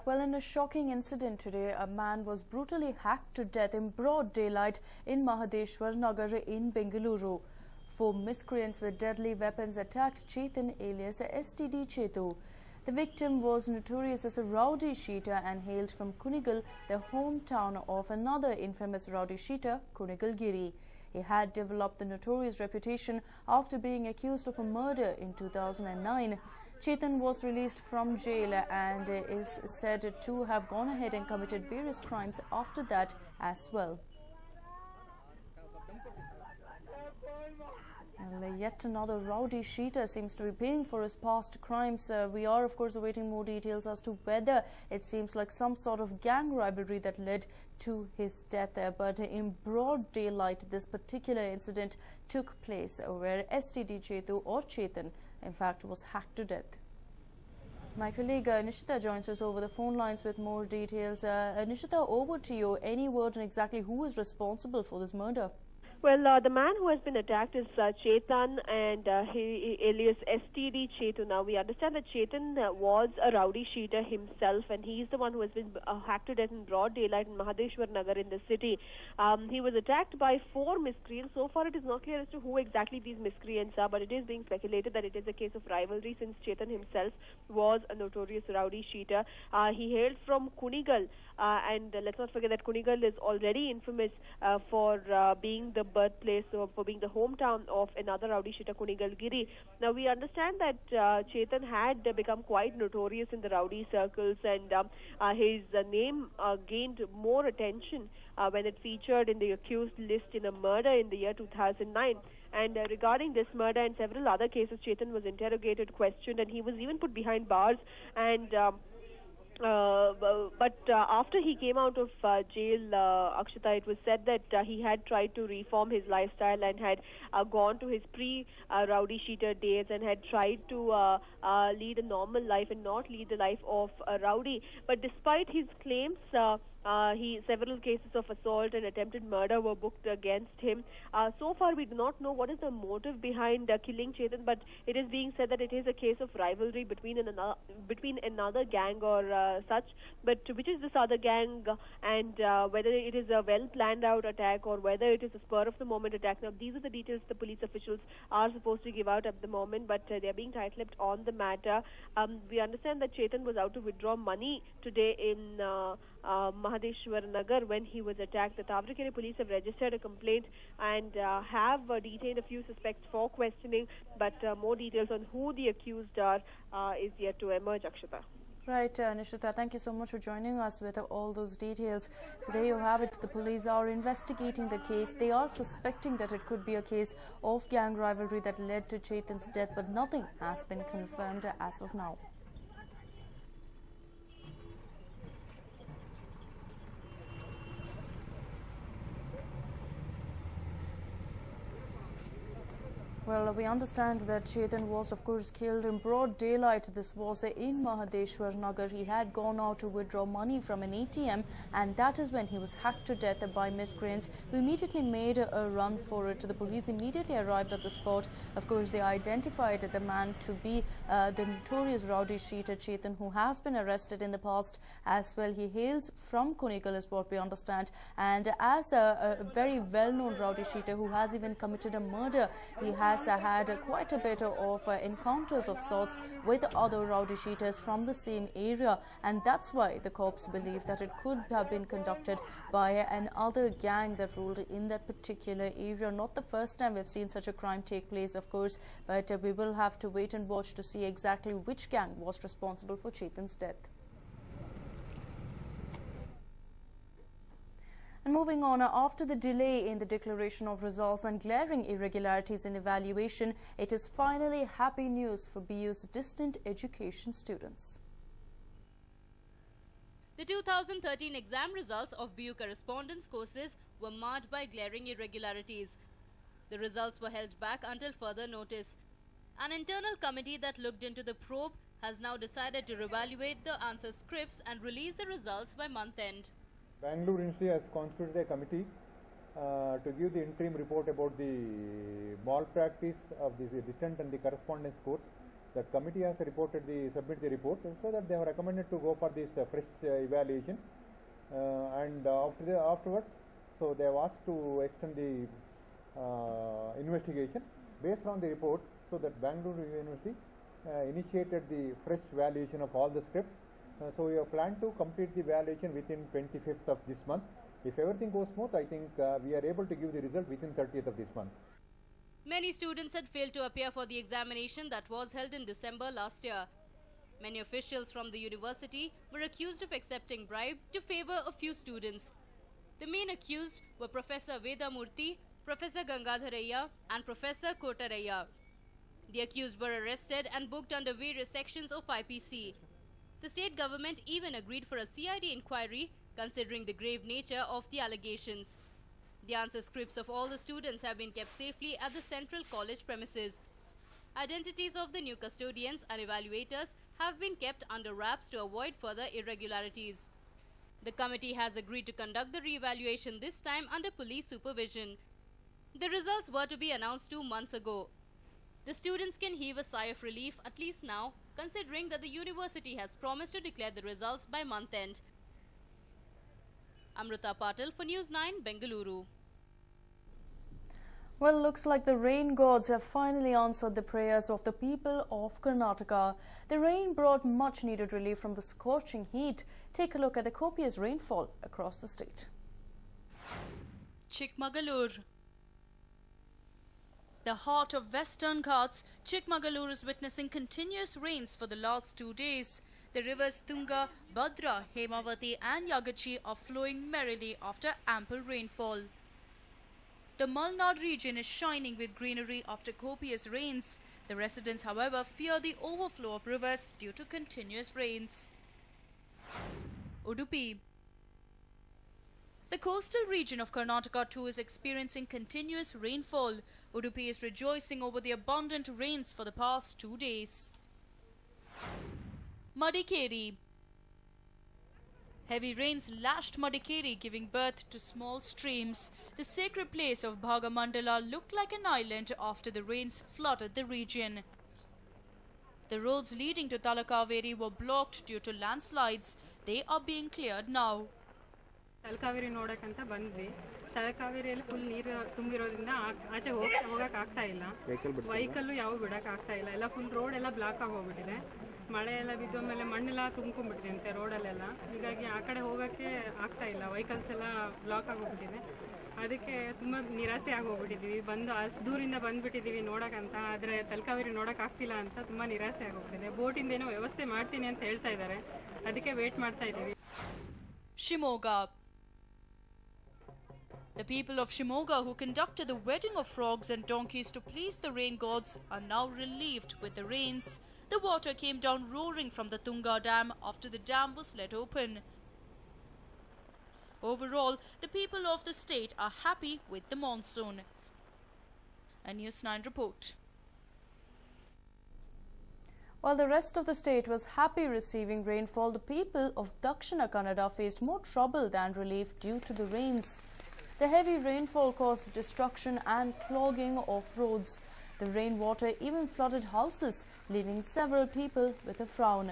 Well, in a shocking incident today, a man was brutally hacked to death in broad daylight in Mahadeshwar Nagar in Bengaluru. 4 miscreants with deadly weapons attacked Chetan alias STD Chetu. The victim was notorious as a rowdy sheeter and hailed from Kunigal, the hometown of another infamous rowdy sheeter, Kunigal Giri. He had developed the notorious reputation after being accused of a murder in 2009. Chetan was released from jail and is said to have gone ahead and committed various crimes after that as well. Well, yet another rowdy sheeter seems to be paying for his past crimes. We are, of course, awaiting more details as to whether it seems like some sort of gang rivalry that led to his death. But in broad daylight, this particular incident took place where STD Chetu or Chetan, in fact, was hacked to death. My colleague Nishita joins us over the phone lines with more details. Nishita, over to you. Any word on exactly who is responsible for this murder? Well, the man who has been attacked is Chetan and he alias STD Chetu. Now, we understand that Chetan was a rowdy sheeter himself, and he's the one who has been hacked to death in broad daylight in Mahadeshwar Nagar in the city. He was attacked by 4 miscreants. So far, it is not clear as to who exactly these miscreants are, but it is being speculated that it is a case of rivalry since Chetan himself was a notorious rowdy sheeter. He hailed from Kunigal, and let's not forget that Kunigal is already infamous for being the birthplace or for being the hometown of another rowdy sheeter, Kunigal Giri. Now, we understand that Chetan had become quite notorious in the rowdy circles, and his name gained more attention when it featured in the accused list in a murder in the year 2009. And regarding this murder and several other cases, Chetan was interrogated, questioned, and he was even put behind bars. And but after he came out of jail, Akshata, it was said that he had tried to reform his lifestyle and had gone to his pre-rowdy sheeter days and had tried to lead a normal life and not lead the life of a rowdy. But despite his claims, several cases of assault and attempted murder were booked against him. So far, we do not know what is the motive behind killing Chetan, but it is being said that it is a case of rivalry between another gang or such. But which is this other gang, and whether it is a well-planned out attack or whether it is a spur-of-the-moment attack. Now, these are the details the police officials are supposed to give out at the moment, but they are being tight-lipped on the matter. We understand that Chetan was out to withdraw money today in Mahadeshwar Nagar when he was attacked. The Tavrikere police have registered a complaint and have detained a few suspects for questioning, but more details on who the accused are is yet to emerge, Akshata. Right, Nishita, thank you so much for joining us with all those details. So there you have it. The police are investigating the case. They are suspecting that it could be a case of gang rivalry that led to Chetan's death, but nothing has been confirmed as of now. Well, we understand that Chetan was, of course, killed in broad daylight. This was in Mahadeshwar Nagar. He had gone out to withdraw money from an ATM, and that is when he was hacked to death by miscreants who immediately made a run for it. The police immediately arrived at the spot. Of course, they identified the man to be the notorious rowdy sheeter Chetan, who has been arrested in the past as well. He hails from Kunigal, is what we understand, and as a very well-known rowdy sheeter who has even committed a murder, he has had quite a bit of encounters of sorts with other rowdy sheeters from the same area, and that's why the cops believe that it could have been conducted by another gang that ruled in that particular area. Not the first time we've seen such a crime take place, of course, but we will have to wait and watch to see exactly which gang was responsible for Chetan's death. And moving on, after the delay in the declaration of results and glaring irregularities in evaluation, it is finally happy news for BU's distant education students. The 2013 exam results of BU correspondence courses were marred by glaring irregularities. The results were held back until further notice. An internal committee that looked into the probe has now decided to reevaluate the answer scripts and release the results by month end. Bangalore University has constituted a committee to give the interim report about the malpractice of the distant and the correspondence course. The committee has submitted the report, so that they have recommended to go for this fresh evaluation, and afterwards, so they have asked to extend the investigation based on the report, so that Bangalore University initiated the fresh valuation of all the scripts. So we have planned to complete the valuation within 25th of this month. If everything goes smooth, I think we are able to give the result within 30th of this month. Many students had failed to appear for the examination that was held in December last year. Many officials from the university were accused of accepting bribe to favor a few students. The main accused were Professor Vedamurthy, Professor Gangadharaya and Professor Kotaraya. The accused were arrested and booked under various sections of IPC. The state government even agreed for a CID inquiry considering the grave nature of the allegations. The answer scripts of all the students have been kept safely at the Central College premises. Identities of the new custodians and evaluators have been kept under wraps to avoid further irregularities. The committee has agreed to conduct the re-evaluation this time under police supervision. The results were to be announced 2 months ago. The students can heave a sigh of relief at least now, considering that the university has promised to declare the results by month end. Amrita Patil for News9, Bengaluru. Well, looks like the rain gods have finally answered the prayers of the people of Karnataka. The rain brought much needed relief from the scorching heat. Take a look at the copious rainfall across the state. Chikmagalur. The heart of Western Ghats, Chikmagalur is witnessing continuous rains for the last 2 days. The rivers Tunga, Bhadra, Hemavati and Yagachi are flowing merrily after ample rainfall. The Malnad region is shining with greenery after copious rains. The residents, however, fear the overflow of rivers due to continuous rains. Udupi. The coastal region of Karnataka too is experiencing continuous rainfall. Udupi is rejoicing over the abundant rains for the past 2 days. Madikeri. Heavy rains lashed Madikeri, giving birth to small streams. The sacred place of Bhagamandala looked like an island after the rains flooded the region. The roads leading to Talakaveri were blocked due to landslides. They are being cleared now. Talakaveri ನೋಡಕ್ಕಂತ ಬಂದ್ವಿ. ತಲಕಾವೇರಿಯಲ್ಲಿ full ನೀರು ತುಂಬಿರೋದ್ರಿಂದ ಆಚೆ ಹೋಗಕ್ಕೆ ಆಗ್ತಾ ಇಲ್ಲ. Vehicle ಯಾವ ಬಿಡಕ್ಕೆ ಆಗ್ತಾ ಇಲ್ಲ. ಎಲ್ಲ ಫುಲ್ ರೋಡ್ ಎಲ್ಲ ಬ್ಲಾಕ್ ಆಗಿ ಹೋಗ್ಬಿಟ್ಟಿದೆ. ಮಳೆ ಎಲ್ಲ ಬಿದ್ದು ಆಮೇಲೆ ಮಣ್ಣೆಲ್ಲ ತುಂಬಿಕೊಂಡ್ಬಿಟ್ಟಿದೆ ಅಂತೆ ರೋಡಲ್ಲೆಲ್ಲ. ಹೀಗಾಗಿ ಆ ಕಡೆ ಹೋಗಕ್ಕೆ ಆಗ್ತಾ ಇಲ್ಲ. ವೆಹಿಕಲ್ಸ್ ಎಲ್ಲ ಬ್ಲಾಕ್ ಆಗಿ ಹೋಗ್ಬಿಟ್ಟಿದೆ. ಅದಕ್ಕೆ ತುಂಬ ನಿರಾಸೆ ಆಗಿ ಹೋಗ್ಬಿಟ್ಟಿದ್ವಿ. ಬಂದು ಅಷ್ಟು ದೂರಿಂದ ಬಂದ್ಬಿಟ್ಟಿದ್ದೀವಿ ನೋಡಕ್ಕಂತ. ಆದರೆ ತಲಕಾವೇರಿ ನೋಡಕ್ಕೆ ಆಗ್ತಿಲ್ಲ ಅಂತ ತುಂಬ ನಿರಾಸೆ ಆಗಿ ಹೋಗ್ಬಿಟ್ಟಿದೆ. ಬೋಟಿಂದ ಏನೋ ವ್ಯವಸ್ಥೆ ಮಾಡ್ತೀನಿ ಅಂತ ಹೇಳ್ತಾ ಇದ್ದಾರೆ. ಅದಕ್ಕೆ ವೇಟ್ ಮಾಡ್ತಾ ಇದ್ದೀವಿ. Shimoga. The people of Shimoga who conducted the wedding of frogs and donkeys to please the rain gods are now relieved with the rains. The water came down roaring from the Tunga Dam after the dam was let open. Overall, the people of the state are happy with the monsoon. A News9 report. While the rest of the state was happy receiving rainfall, the people of Dakshina Kannada faced more trouble than relief due to the rains. The heavy rainfall caused destruction and clogging of roads. The rainwater even flooded houses, leaving several people with a frown.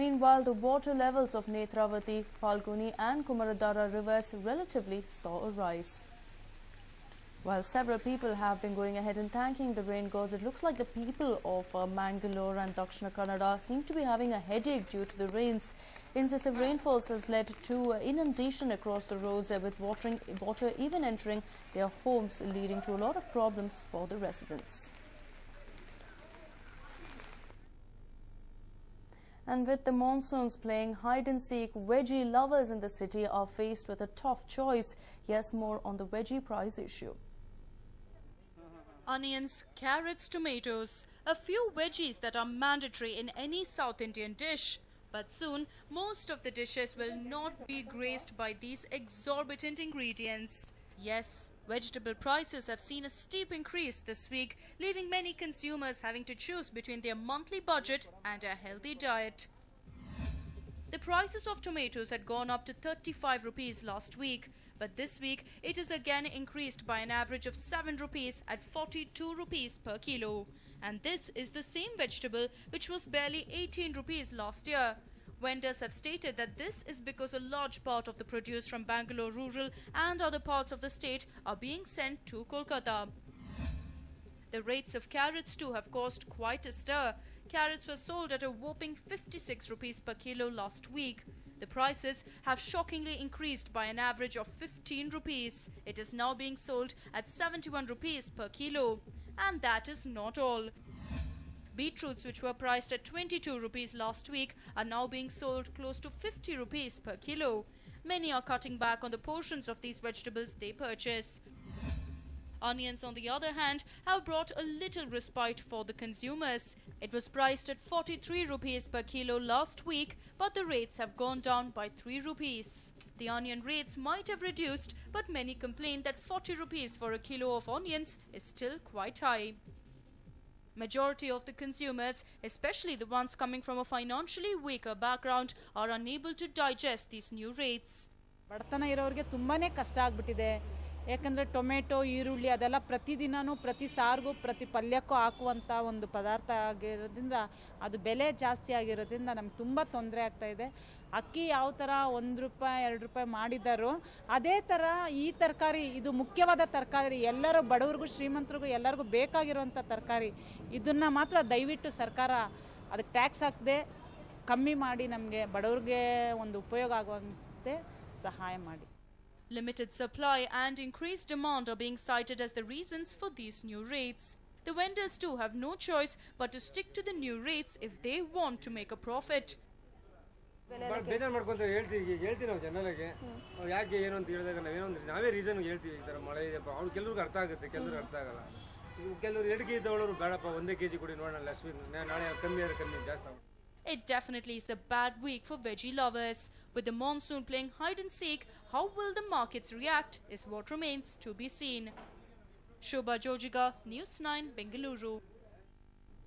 Meanwhile, the water levels of Netravati, Falguni and Kumaradhara rivers relatively saw a rise. While several people have been going ahead and thanking the rain gods, it looks like the people of Mangalore and Dakshina Kannada seem to be having a headache due to the rains. Incessive rainfalls has led to inundation across the roads with water even entering their homes, leading to a lot of problems for the residents. And with the monsoons playing hide and seek, veggie lovers in the city are faced with a tough choice. Yes, more on the veggie price issue. Onions, carrots, tomatoes, a few veggies that are mandatory in any South Indian dish. But soon, most of the dishes will not be graced by these exorbitant ingredients. Yes, vegetable prices have seen a steep increase this week, leaving many consumers having to choose between their monthly budget and a healthy diet. The prices of tomatoes had gone up to 35 rupees last week, but this week it is again increased by an average of 7 rupees at 42 rupees per kilo. And this is the same vegetable which was barely 18 rupees last year. Vendors have stated that this is because a large part of the produce from Bangalore rural and other parts of the state are being sent to Kolkata. The rates of carrots too have caused quite a stir. Carrots were sold at a whopping 56 rupees per kilo last week. The prices have shockingly increased by an average of 15 rupees. It is now being sold at 71 rupees per kilo. And that is not all. Beetroots, which were priced at 22 rupees last week, are now being sold close to 50 rupees per kilo. Many are cutting back on the portions of these vegetables they purchase. Onions, on the other hand, have brought a little respite for the consumers. It was priced at 43 rupees per kilo last week, but the rates have gone down by 3 rupees. The onion rates might have reduced, but many complain that 40 rupees for a kilo of onions is still quite high. Majority of the consumers, especially the ones coming from a financially weaker background, are unable to digest these new rates. ಬಡತನ ಇರೋರಿಗೆ ತುಂಬಾನೇ ಕಷ್ಟ ಆಗ್ಬಿಟ್ಟಿದೆ. ಯಾಕಂದರೆ tomato ಈರುಳ್ಳಿ ಅದೆಲ್ಲ ಪ್ರತಿದಿನವೂ ಪ್ರತಿ ಸಾರಿಗೂ ಪ್ರತಿ ಪಲ್ಯಕ್ಕೂ ಹಾಕುವಂಥ ಒಂದು ಪದಾರ್ಥ ಆಗಿರೋದ್ರಿಂದ ಅದು ಬೆಲೆ ಜಾಸ್ತಿ ಆಗಿರೋದ್ರಿಂದ ನಮ್ಗೆ ತುಂಬ ತೊಂದರೆ ಆಗ್ತಾಯಿದೆ. ಅಕ್ಕಿ ಯಾವ ಥರ 1 ರೂಪಾಯಿ 2 ರೂಪಾಯಿ ಮಾಡಿದ್ದಾರೋ ಅದೇ ಥರ ಈ ತರಕಾರಿ, ಇದು ಮುಖ್ಯವಾದ ತರಕಾರಿ, ಎಲ್ಲರೂ ಬಡವರಿಗೂ ಶ್ರೀಮಂತರಿಗೂ ಎಲ್ಲರಿಗೂ ಬೇಕಾಗಿರುವಂಥ ತರಕಾರಿ. ಇದನ್ನು ಮಾತ್ರ ದಯವಿಟ್ಟು ಸರ್ಕಾರ ಅದಕ್ಕೆ ಟ್ಯಾಕ್ಸ್ ಹಾಕದೆ ಕಮ್ಮಿ ಮಾಡಿ ನಮಗೆ ಬಡವ್ರಿಗೆ ಒಂದು ಉಪಯೋಗ ಆಗುವಂತೆ ಸಹಾಯ ಮಾಡಿ. Limited supply and increased demand are being cited as the reasons for these new rates. The vendors too have no choice but to stick to the new rates if they want to make a profit. ಬೇಜಾರು ಮಾಡ್ಕೊಂತ ಹೇಳ್ತೀವಿ ನಾವು ಜನರಿಗೆ ಯಾಕೆ ಏನು ಅಂತ ಹೇಳಿದಾಗ ನಾವೇ ರೀಸನ್ ಹೇಳ್ತೀವಿ. ಈ ಥರ ಮಳೆ ಇದೆ, ಅವ್ರು ಕೆಲವ್ರಿಗೆ ಅರ್ಥ ಆಗುತ್ತೆ, ಕೆಲವ್ರಿಗೆ ಅರ್ಥ ಆಗಲ್ಲ. ಕೆಲವರು 2 kg ತಗೊಳ್ಳೋರು ಬೇಡಪ್ಪ 1 kg ಕೊಡಿ ನೋಡೋಣ ನಾಳೆ ಕಮ್ಮಿ ಆದರೆ ಕಮ್ಮಿ ಜಾಸ್ತಿ. It definitely is a bad week for veggie lovers. With the monsoon playing hide and seek, how will the markets react is what remains to be seen. Shobha Jojiga, News 9, Bengaluru.